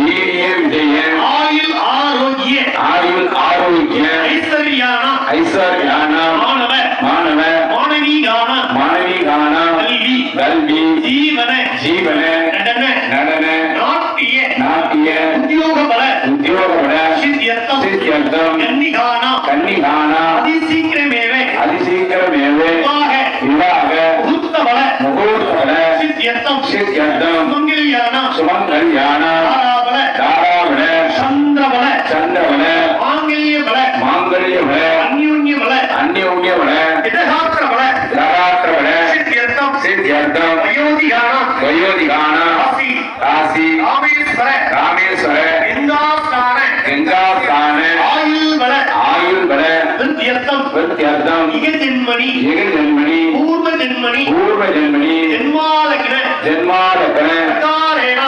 வீரிய விஜய ஆயுள் ஆரோக்கிய ஐஸ்வர்யான மாணவ மாணவிகான கல்வி ஜீவன நடன நாட்டிய உத்தியோக பல சித்தியர்த்தம் கன்னிகான அதிசீக்கிரமேவே விவாக முகூர்த்த பல சித்தியர்த்தம் சுமங்கல்யாண தாராபல சந்திரபல மாங்கல்ய பல அந்யோன்ய பல தகாத்திர பல சித்தியர்த்தம் வயோதிகான காசி ராமேஸ்வர கங்காஸ்தான ஆயுள் பல விருத்தியர்த்தம் இகஜன்மணி பூர்வ ஜென்மணி ஜென்மாலக்கண பிரகாரேண